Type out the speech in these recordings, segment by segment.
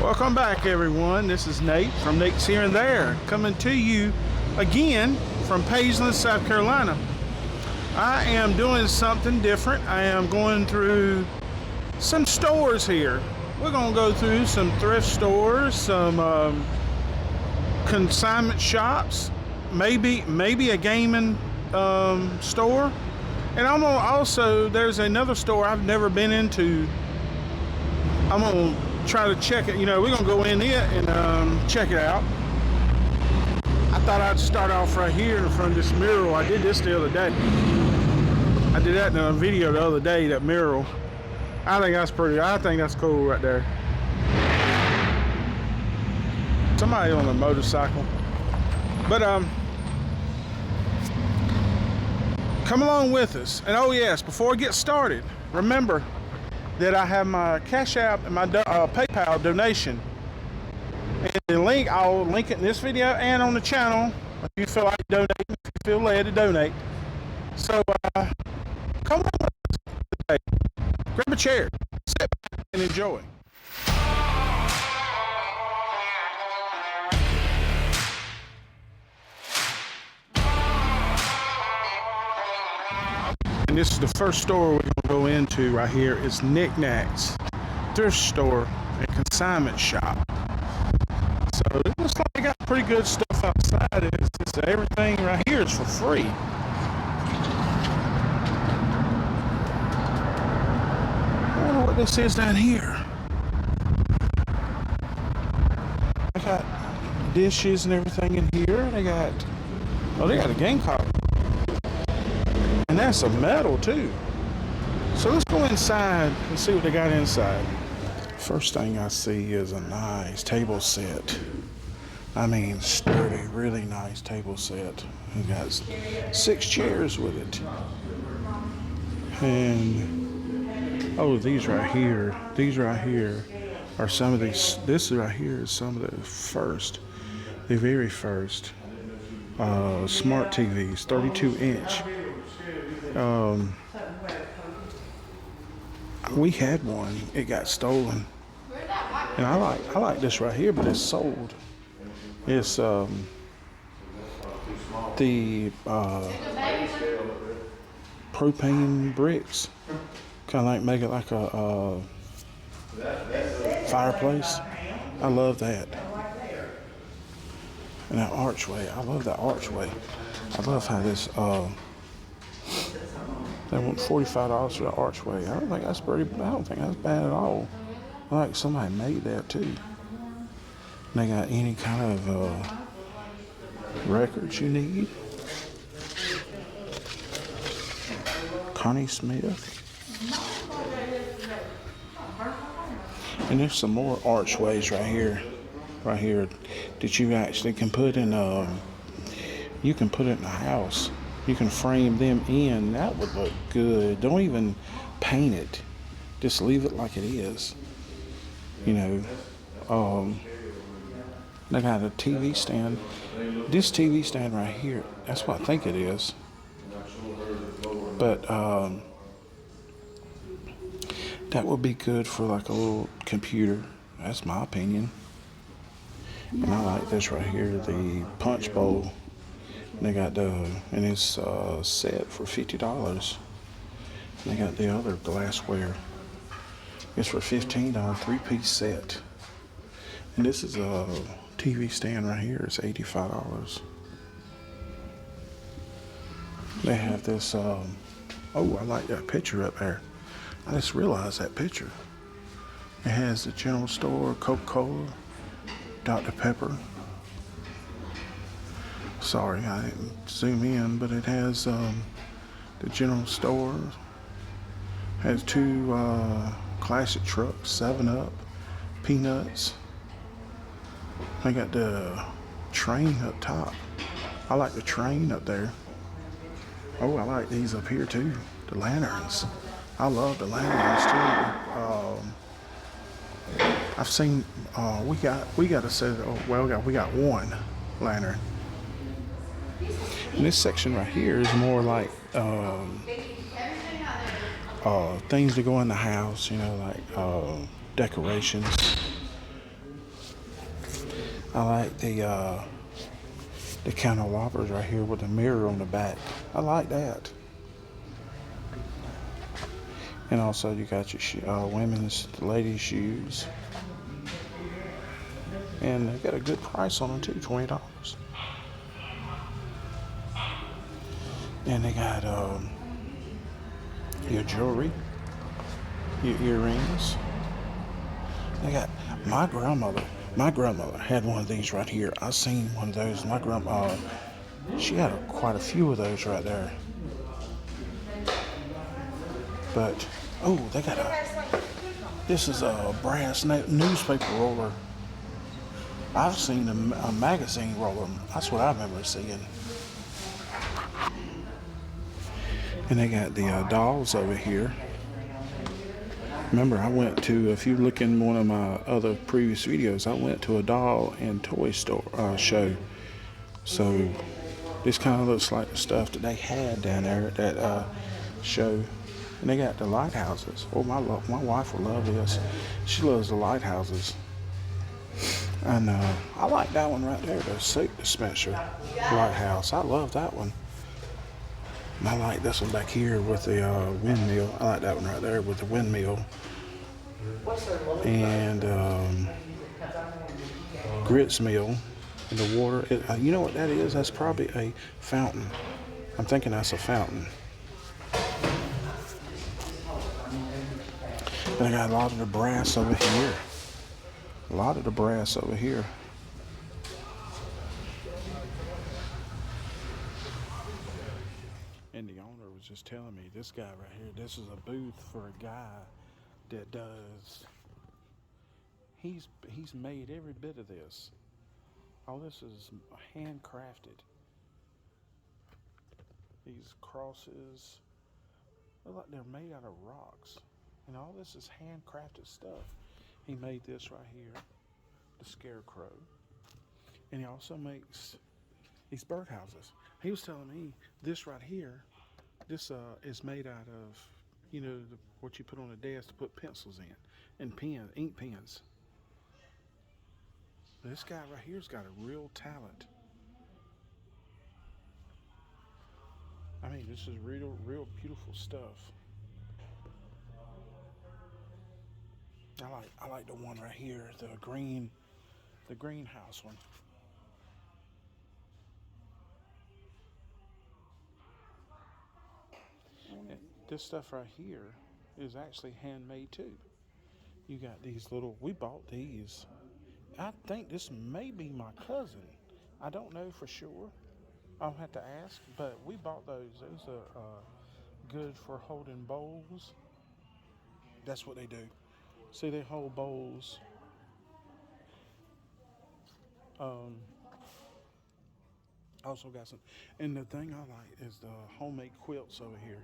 Welcome back, everyone. This is Nate from Nate's Here and There, coming to you again from Pageland, South Carolina. I am doing something different. I am going through some stores here. We're going to go through some thrift stores, some consignment shops, maybe a gaming store. And I'm gonna also, there's another store I've never been into. I'm going to try to check it. You know, we're going to go in it and check it out. I thought I'd start off right here in front of this mural. I did this the other day. I did that in a video the other day, that mural. I think that's pretty, I think that's cool right there. Somebody on a motorcycle. But come along with us. And oh yes, before we get started, remember that I have my Cash App and my PayPal donation. And the link, I'll link it in this video and on the channel if you feel like donating, if you feel led to donate. So come on with us today. Grab a chair, sit back and enjoy. And this is the first store we're going to go into right here. It's Knickknacks, thrift store and consignment shop. So it looks like they got pretty good stuff outside. It's everything right here is for free. I don't know what this is down here. They got dishes and everything in here. They got a Gamecock. And that's a metal too. So let's go inside and see what they got inside. First thing I see is a nice table set. I mean, sturdy, really nice table set. We got 6 chairs with it. And oh, these right here are some of these. This right here is some of the very first smart TVs, 32-inch. We had one, it got stolen, and I like this right here, but it's sold. It's the propane bricks, kind of like make it like a fireplace. I love that. And that archway, I love that archway. I love how this they want $45 for the archway. I don't think that's bad at all. I like somebody made that too. They got any kind of records you need. Connie Smith. And there's some more archways right here that you actually can put in you can put it in a house. You can frame them in. That would look good. Don't even paint it. Just leave it like it is. You know, they got a TV stand. This TV stand right here, that's what I think it is. But that would be good for like a little computer. That's my opinion. And I like this right here, the punch bowl. They got and it's set for $50. They got the other glassware. It's for $15, 3-piece set. And this is a TV stand right here. It's $85. They have this. Oh, I like that picture up there. I just realized that picture. It has the general store, Coca-Cola, Dr. Pepper. Sorry, I didn't zoom in, but it has the general store. Has 2 classic trucks, 7-Up, Peanuts. I got the train up top. I like the train up there. Oh, I like these up here too. The lanterns. I love the lanterns too. I've seen. We got a set. We got one lantern. And this section right here is more like things that go in the house, you know, like decorations. I like the candelabras right here with the mirror on the back. I like that. And also you got your women's, ladies' shoes. And they got a good price on them too, $20. And they got your jewelry, your earrings. They got my grandmother. My grandmother had one of these right here. I seen one of those. My grandma, she had quite a few of those right there. But they got this is a brass newspaper roller. I've seen a magazine roller. That's what I remember seeing. And they got the dolls over here. Remember, I went to, if you look in one of my other previous videos, I went to a doll and toy store show. So this kind of looks like the stuff that they had down there at that show. And they got the lighthouses. Oh, my wife will love this. She loves the lighthouses. And I like that one right there, the soap dispenser lighthouse. I love that one. And I like this one back here with the windmill. I like that one right there with the windmill. And grits mill and the water. You know what that is? That's probably a fountain. I'm thinking that's a fountain. And I got a lot of the brass over here. A lot of the brass over here. And the owner was just telling me, this guy right here, this is a booth for a guy that does, he's made every bit of this. All this is handcrafted. These crosses, look like they're made out of rocks. And all this is handcrafted stuff. He made this right here, the scarecrow. And he also makes these birdhouses. He was telling me this right here, this is made out of, what you put on a desk to put pencils in, and ink pens. This guy right here's got a real talent. I mean, this is real beautiful stuff. I like the one right here, the greenhouse one. And this stuff right here is actually handmade too. You got these we bought these. I think this may be my cousin. I don't know for sure. I'll have to ask, but we bought those. Those are good for holding bowls. That's what they do. See, they hold bowls. Also got some, and the thing I like is the homemade quilts over here.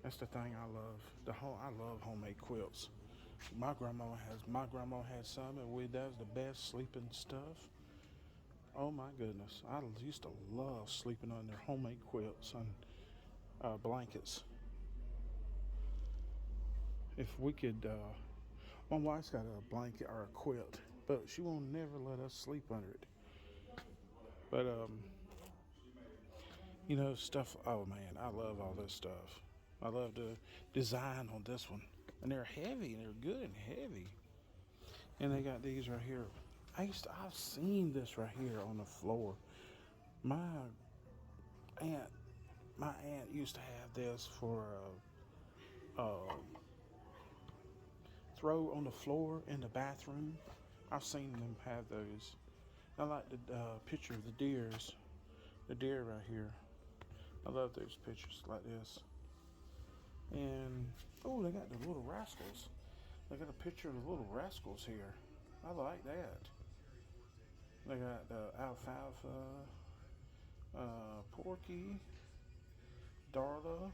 That's the thing I love. I love homemade quilts. My grandma had some, and that was the best sleeping stuff. Oh my goodness, I used to love sleeping under homemade quilts and blankets. If we could, my wife's got a blanket or a quilt, but she won't never let us sleep under it. But stuff. Oh man, I love all this stuff. I love the design on this one, and they're heavy, and they're good and heavy. And they got these right here. I've seen this right here on the floor. My aunt used to have this for throw on the floor in the bathroom. I've seen them have those. I like the picture of the deer right here. I love those pictures like this. And they got the little rascals. They got a picture of the little rascals here. I like that. They got alfalfa, Porky, Darla,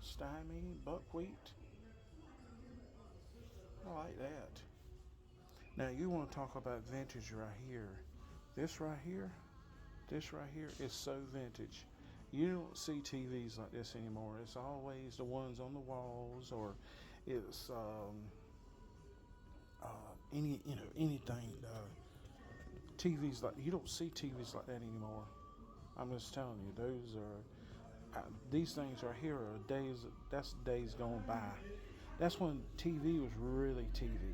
Stymie, Buckwheat. I like that. Now you want to talk about vintage right here. This right here is so vintage. You don't see TVs like this anymore. It's always the ones on the walls, or it's anything. TVs like, you don't see TVs like that anymore. I'm just telling you, those are, these things right here are that's days gone by. That's when TV was really TV.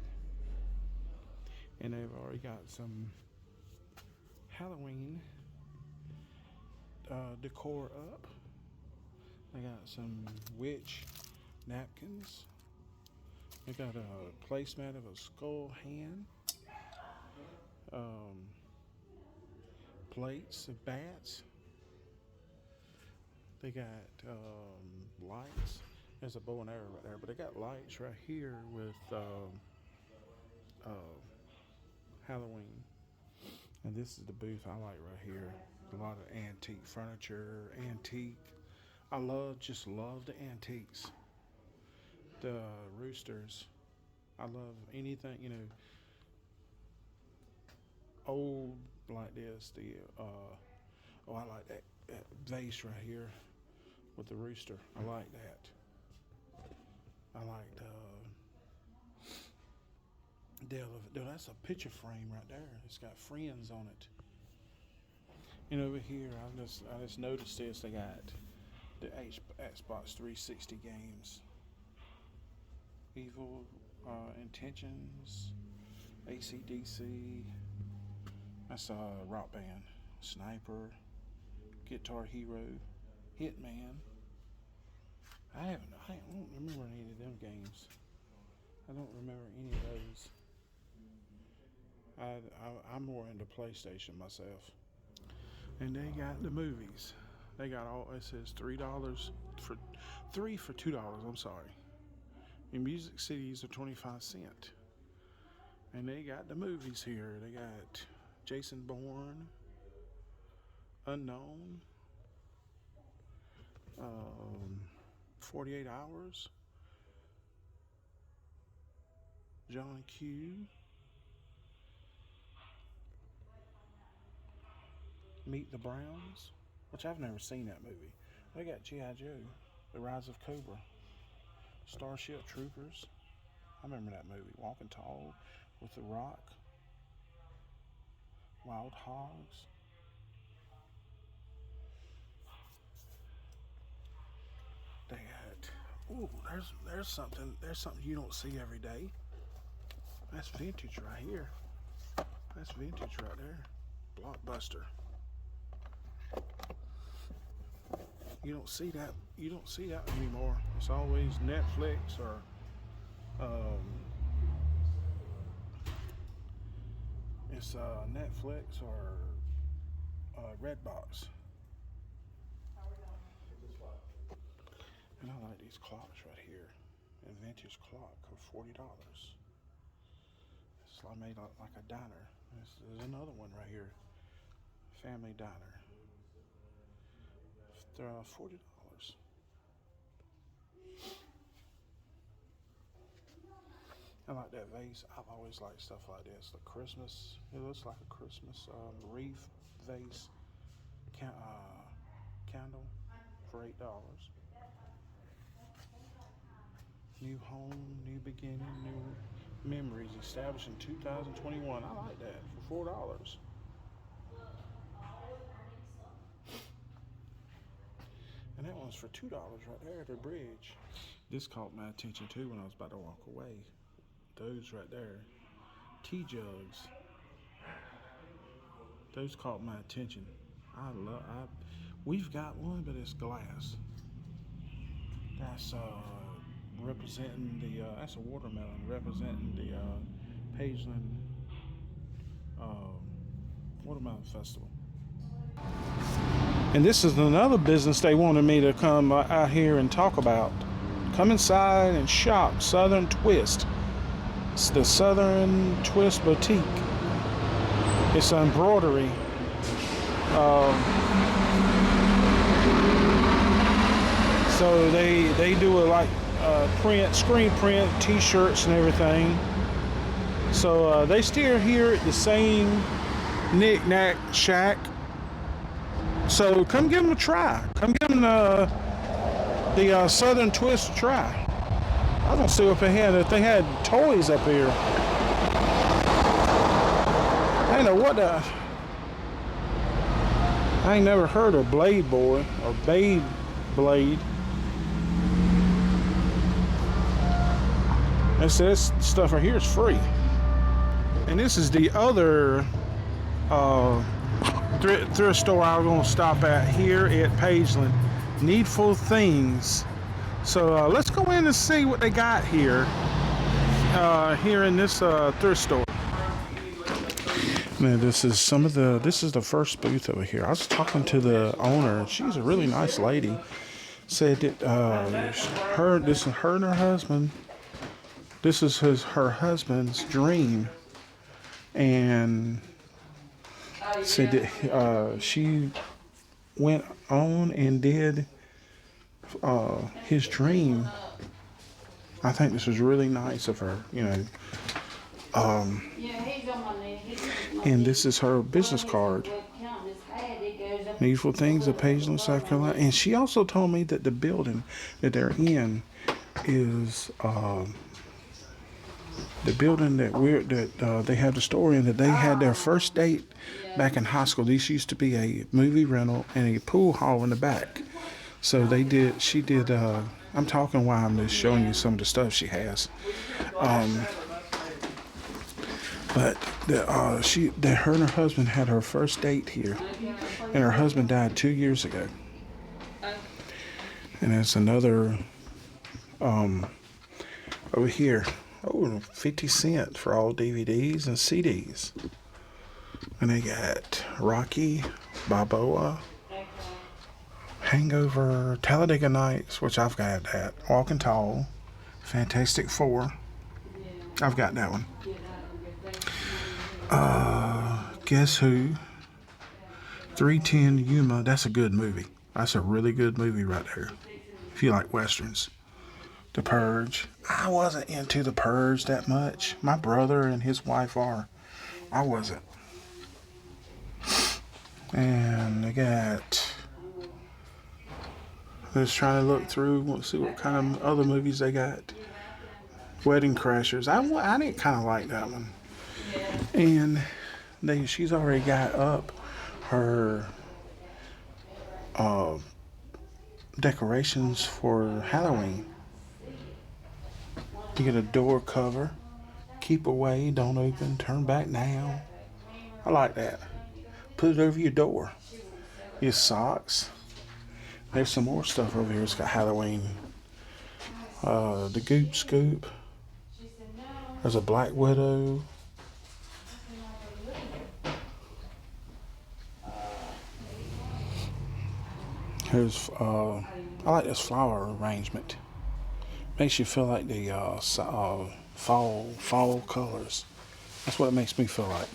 And they've already got some Halloween decor up. They got some witch napkins. They got a placemat of a skull hand. Plates of bats. They got lights. There's a bow and arrow right there, but they got lights right here with Halloween. And this is the booth I like right here. A lot of antique furniture, antique. I just love the antiques. The roosters. I love anything, old like this. I like that vase right here with the rooster. I like that. I like that's a picture frame right there. It's got friends on it. And over here, I just noticed this. They got the Xbox 360 games. Evil Intentions, AC/DC. That's a rock band. Sniper, Guitar Hero, Hitman. I don't remember any of them games. I don't remember any of those. I'm more into PlayStation myself. And they got the movies. They got it says $3 for $2. I'm sorry. And music CDs are 25 cents. And they got the movies here. They got Jason Bourne, Unknown, 48 Hours, John Q, Meet the Browns, which I've never seen that movie. They got G.I. Joe, The Rise of Cobra, Starship Troopers. I remember that movie. Walking Tall with The Rock, Wild Hogs. They got, there's something you don't see every day. That's vintage right here. That's vintage right there. Blockbuster. You don't see that anymore. It's always Netflix or Netflix or Redbox. And I like these clocks right here. A vintage clock for $40. It's made like a diner. There's another one right here. Family Diner. They're $40. I like that vase. I've always liked stuff like this. The Christmas, it looks like a Christmas wreath vase candle for $8. New home, new beginning, new memories established in 2021. I like that for $4. And that one's for $2 right there at the bridge. This caught my attention too when I was about to walk away. Those right there. Tea jugs. Those caught my attention. We've got one, but it's glass. That's representing that's a watermelon representing the Pageland Watermelon Festival. And this is another business they wanted me to come out here and talk about. Come inside and shop Southern Twist. It's the Southern Twist Boutique. It's embroidery. So they do screen print, t-shirts and everything. So they still here at the same Knickknack shack. So come give them a try. Come give them the Southern Twist a try. I was gonna see if they had toys up here. I don't know what the. I ain't never heard of Blade Boy or Babe Blade. This stuff right here is free. And this is the other thrift store I was going to stop at here at Pageland. Needful Things. So let's go in and see what they got here. Here in this thrift store. Now this is the first booth over here. I was talking to the owner. She's a really nice lady. Said that this is her and her husband. This is her husband's dream, and said that she went on and did his dream. I think this was really nice of her, you know. And this is her business card. Needful Things of Pageland, South Carolina. And she also told me that the building that they're in is the building that they have the store in, that they had their first date back in high school. This used to be a movie rental and a pool hall in the back. So she did, I'm talking while I'm just showing you some of the stuff she has. But her and her husband had her first date here, and her husband died 2 years ago. And there's another over here. 50 cents for all DVDs and CDs. And they got Rocky, Balboa, Hangover, Talladega Nights, which I've got that. Walking Tall, Fantastic Four. I've got that one. Guess Who? 310 Yuma. That's a good movie. That's a really good movie right there. If you like westerns. The Purge. I wasn't into The Purge that much. My brother and his wife are. I wasn't. And they got... Let's try to look through. Let's see what kind of other movies they got. Wedding Crashers. I didn't kind of like that one. And she's already got up her decorations for Halloween. You get a door cover, keep away, don't open, turn back now. I like that. Put it over your door. Your socks. There's some more stuff over here. It's got Halloween. The Goop Scoop. There's a Black Widow. Here's I like this flower arrangement. Makes you feel like the fall colors. That's what it makes me feel like.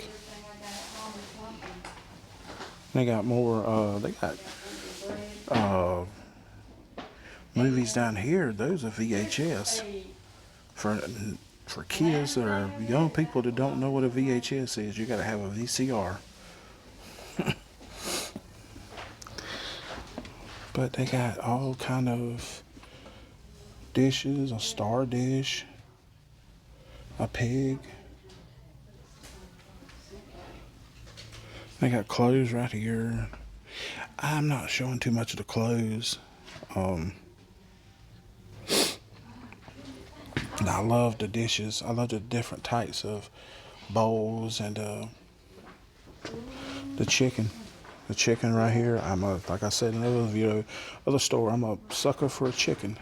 They got more. They got movies down here. Those are VHS for kids or young people that don't know what a VHS is. You got to have a VCR. But they got all kind of dishes, a star dish, a pig. They got clothes right here. I'm not showing too much of the clothes. I love the dishes. I love the different types of bowls and the chicken. The chicken right here. Like I said in the other store, I'm a sucker for a chicken.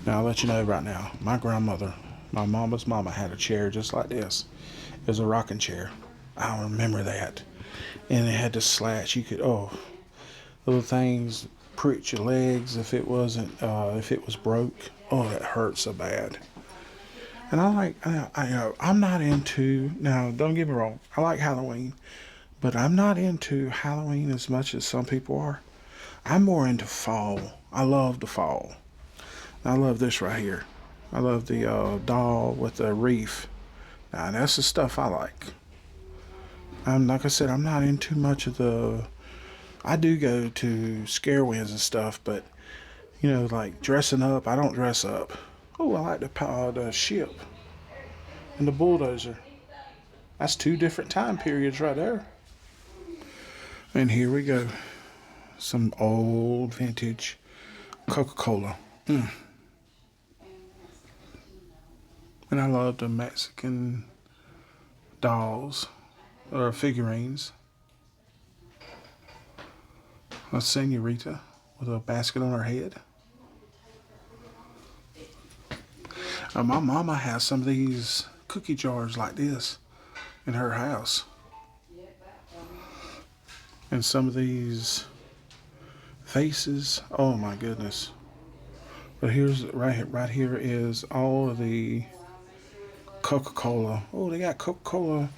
Now I'll let you know right now. My grandmother, my mama's mama, had a chair just like this. It was a rocking chair. I remember that. And it had the slats. You could little things prick your legs if it wasn't if it was broke. Oh, that hurt so bad. And I'm not into, now don't get me wrong, I like Halloween, but I'm not into Halloween as much as some people are. I'm more into fall. I love the fall. I love this right here. I love the doll with the wreath. Now that's the stuff I like. Like I said, I'm not into much of I do go to scare wins and stuff, but like dressing up, I don't dress up. Oh, I like the ship and the bulldozer. That's two different time periods right there. And here we go. Some old vintage Coca-Cola. And I love the Mexican dolls or figurines. A senorita with a basket on her head. My mama has some of these cookie jars like this in her house. And some of these faces. Oh my goodness. But here's right here is all of the Coca-Cola. Oh, they got Coca-Cola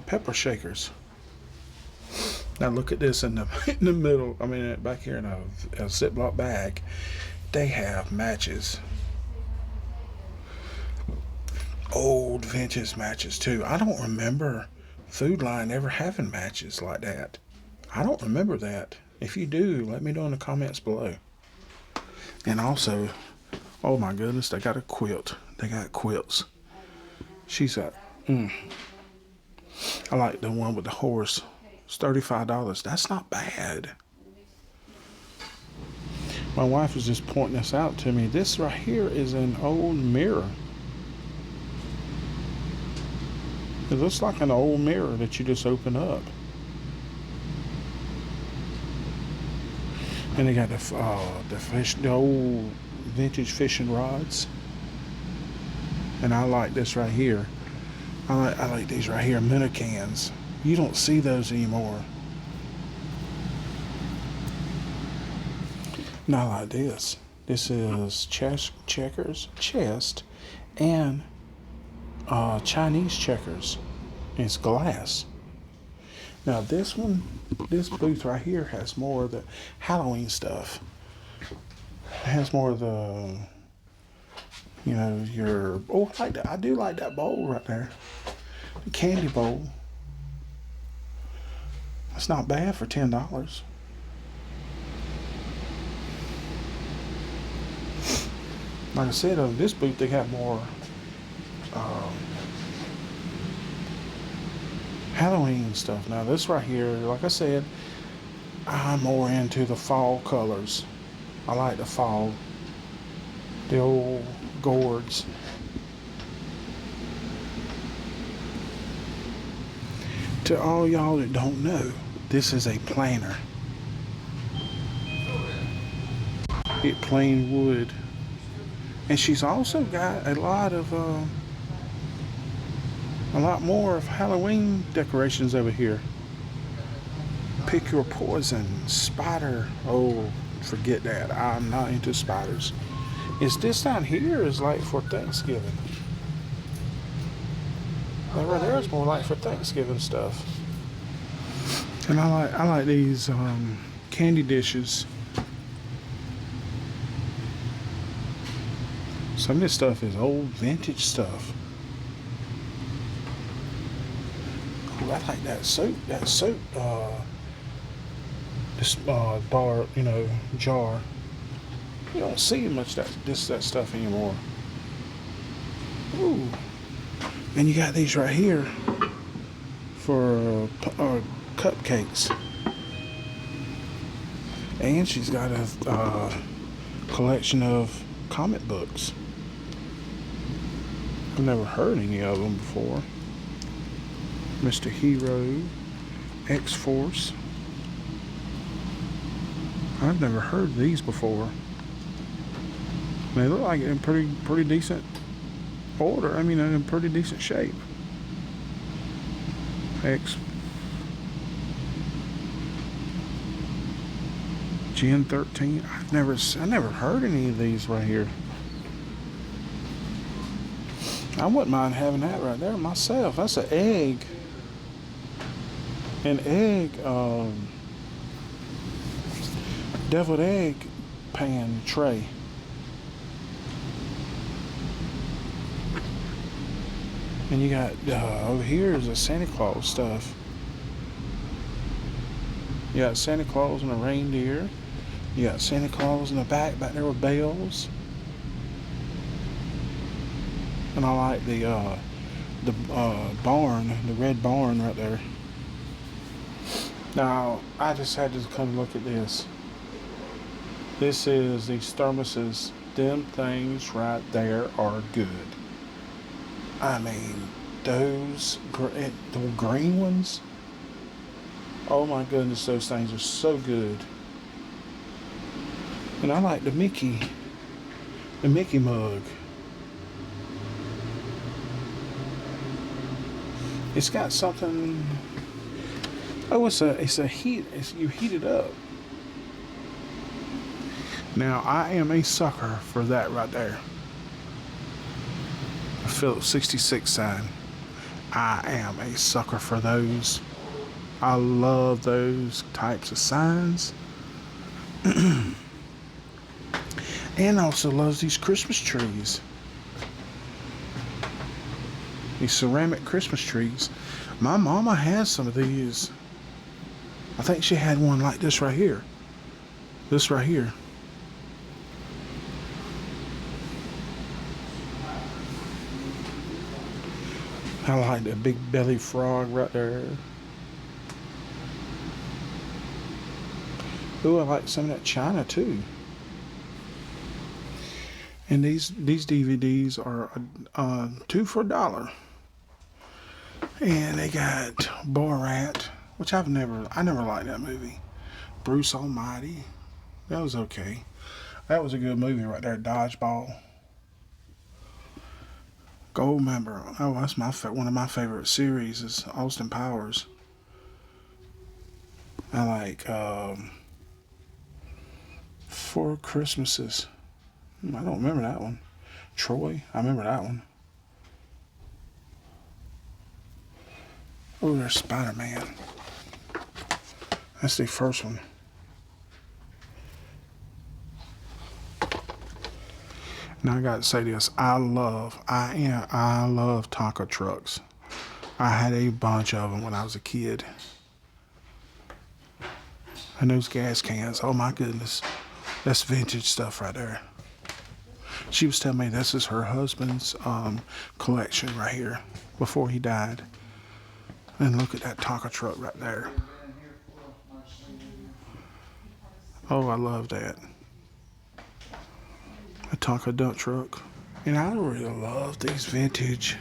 pepper shakers. Now look at this in the middle. I mean, back here in a Ziploc bag, they have matches. Old vintage matches too. I don't remember Food Line ever having matches like that. I don't remember that. If you do, let me know in the comments below. And also, oh my goodness, they got a quilt. They got quilts. She's got, I like the one with the horse. It's $35. That's not bad. My wife was just pointing this out to me. This right here is an old mirror. It looks like an old mirror that you just open up. And they got the old vintage fishing rods. And I like this right here. I like these right here, minnow cans. You don't see those anymore. And I like this. This is checkers, chest, and Chinese checkers. And it's glass. Now this booth right here has more of the Halloween stuff. It has more of the, I like that. I do like that bowl right there. The candy bowl. It's not bad for $10. Like I said, on this booth they have more Halloween stuff. Now this right here, like I said, I'm more into the fall colors. I like the fall, the old gourds. To all y'all that don't know, this is a planner. It plain wood. And she's also got a lot more of Halloween decorations over here. Pick your poison, spider. Oh, forget that. I'm not into spiders. Is this down here is like for Thanksgiving? That right there is more like for Thanksgiving stuff. And I like these candy dishes. Some of this stuff is old vintage stuff. Ooh, I like that soap. This bar, jar. You don't see much that stuff anymore. Ooh. And you got these right here for cupcakes. And she's got a collection of comic books. I've never heard any of them before. Mr. Hero, X-Force. I've never heard these before. They look like in pretty decent order. I mean, in pretty decent shape. Gen 13. I never heard any of these right here. I wouldn't mind having that right there myself. That's an egg. An egg, deviled egg pan tray. And you got, over here is the Santa Claus stuff. You got Santa Claus and a reindeer. You got Santa Claus in the back there with bells. And I like the barn, the red barn right there. Now, I just had to come look at this. This is these thermoses. Them things right there are good. I mean, those the green ones. Oh my goodness, those things are so good. And I like the Mickey mug. It's got something. Oh, it's a heat. You heat it up. Now I am a sucker for that right there. A Phillips 66 sign. I am a sucker for those. I love those types of signs. And also loves these Christmas trees. These ceramic Christmas trees. My mama has some of these. I think she had one like this right here. This right here. I like that big belly frog right there. Ooh, I like some of that china too. And these DVDs are 2 for $1. And they got Borat, which I never liked that movie. Bruce Almighty, that was okay. That was a good movie right there. Dodgeball. Goldmember. Oh, that's one of my favorite series is Austin Powers. I like 4 Christmases. I don't remember that one. Troy, I remember that one. Oh, there's Spider-Man. That's the first one. Now I got to say this. I love taco trucks. I had a bunch of them when I was a kid. And those gas cans, oh my goodness. That's vintage stuff right there. She was telling me this is her husband's collection right here before he died. And look at that taco truck right there. Oh, I love that. A taco dump truck. And I really love these vintage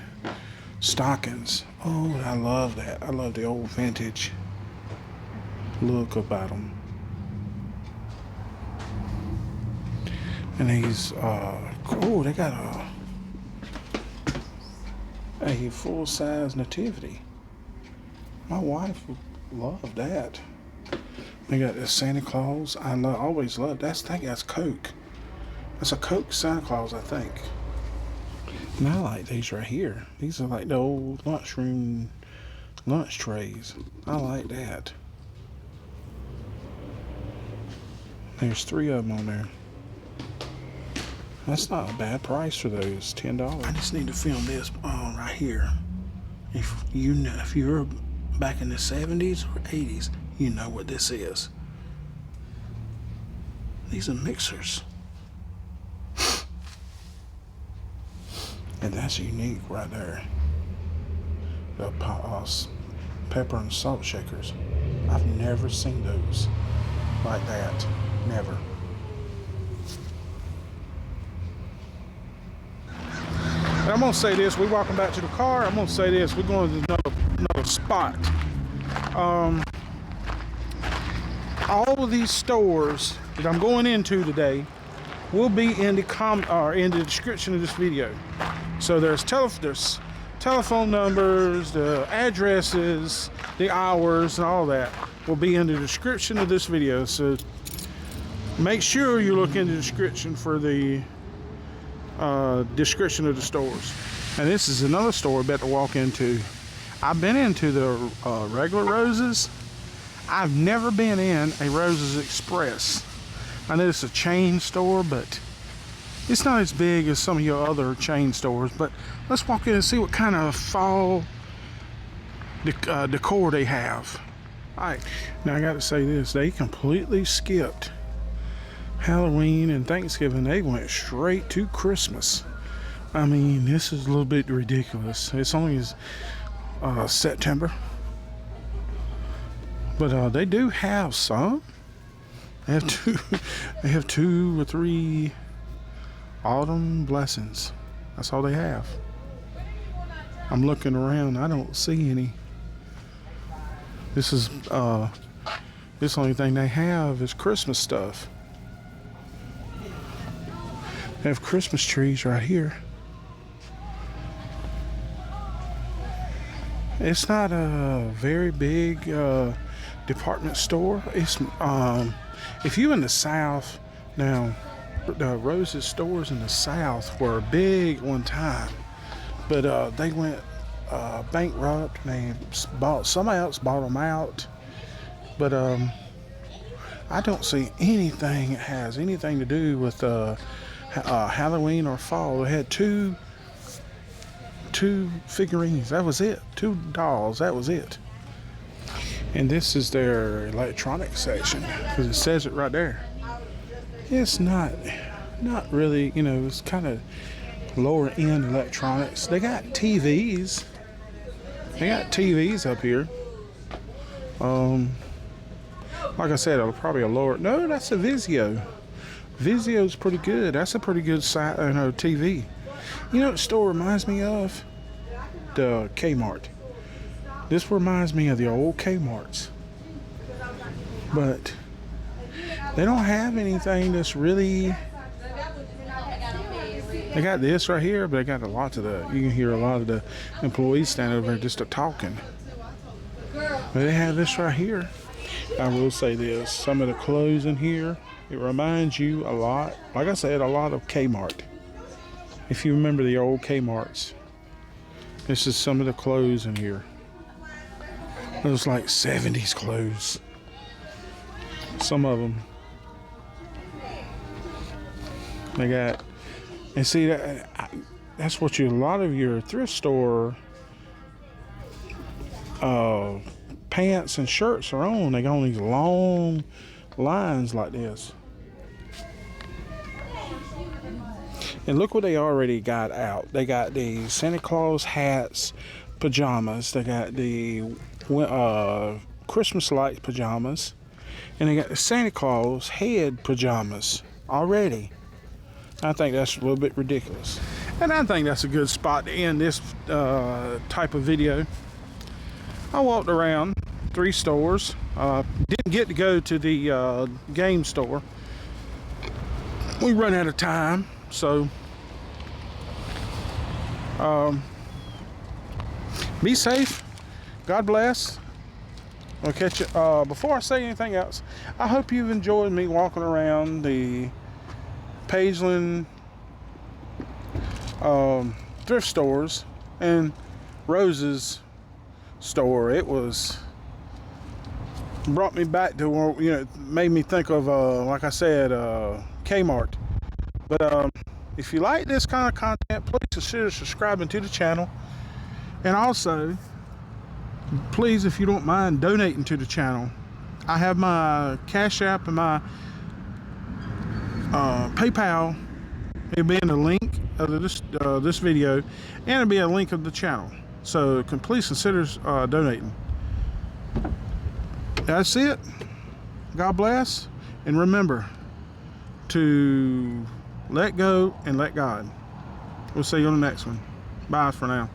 stockings. Oh, I love that. I love the old vintage look about them. And these, they got a full-size nativity. My wife would love that. They got this Santa Claus. I always loved that. I think that's Coke. That's a Coke Santa Claus, I think. And I like these right here. These are like the old lunchroom lunch trays. I like that. There's 3 of them on there. That's not a bad price for those. $10. I just need to film this right here. If you're back in the 70s or 80s, you know what this is. These are mixers. And that's unique right there. The pepper and salt shakers. I've never seen those like that. Never. And I'm gonna say this, we're walking back to the car. I'm gonna say this, we're going to another spot. All of these stores that I'm going into today will be in the description of this video. So there's telephone numbers, the addresses, the hours, and all that will be in the description of this video. So make sure you look in the description for the description of the stores. And this is another store we're about to walk into. I've been into the regular Roses. I've never been in a Roses Express. I know it's a chain store, but it's not as big as some of your other chain stores. But let's walk in and see what kind of fall decor they have. All right, now I got to say this, they completely skipped Halloween and Thanksgiving. They went straight to Christmas. I mean, this is a little bit ridiculous. It's only September. But they do have some. They have two. They have 2 or 3 autumn blessings. That's all they have. I'm looking around. I don't see any. This is this only thing they have is Christmas stuff. They have Christmas trees right here. It's not a very big department store. It's if you in the South now, the Rose's stores in the South were big one time, but they went bankrupt. And somebody else bought them out. But I don't see anything that has anything to do with Halloween or fall. They had two figurines. That was it. 2 dolls. That was it. And this is their electronics section because it says it right there. It's not really, you know, it's kind of lower end electronics. They got TVs. They got TVs up here. Like I said, probably a lower. No, that's a Vizio. Vizio's pretty good. That's a pretty good TV. You know what store reminds me of? The Kmart. This reminds me of the old Kmarts. But they don't have anything that's really. They got this right here, but they got a lot of you can hear a lot of the employees standing over there just talking. But they have this right here. I will say this, some of the clothes in here, it reminds you a lot, like I said, a lot of Kmart. If you remember the old Kmarts, this is some of the clothes in here. Those like 70s clothes. Some of them. They got, and see, that's what a lot of your thrift store pants and shirts are on. They got on these long lines like this. And look what they already got out. They got the Santa Claus hats, pajamas. They got the Christmas light pajamas. And they got the Santa Claus head pajamas already. I think that's a little bit ridiculous. And I think that's a good spot to end this type of video. I walked around 3 stores. Didn't get to go to the game store. We run out of time, so be safe. God bless. I'll catch you. Before I say anything else, I hope you've enjoyed me walking around the Pageland thrift stores and Rose's store. It brought me back to where, you know, made me think of like I said, Kmart. But if you like this kind of content, please consider subscribing to the channel, and also please, if you don't mind, donating to the channel. I have my Cash App and my PayPal. It'll be in the link of this video, and it'll be a link of the channel. So please consider donating. That's it. God bless, and remember to let go and let God. We'll see you on the next one. Bye for now.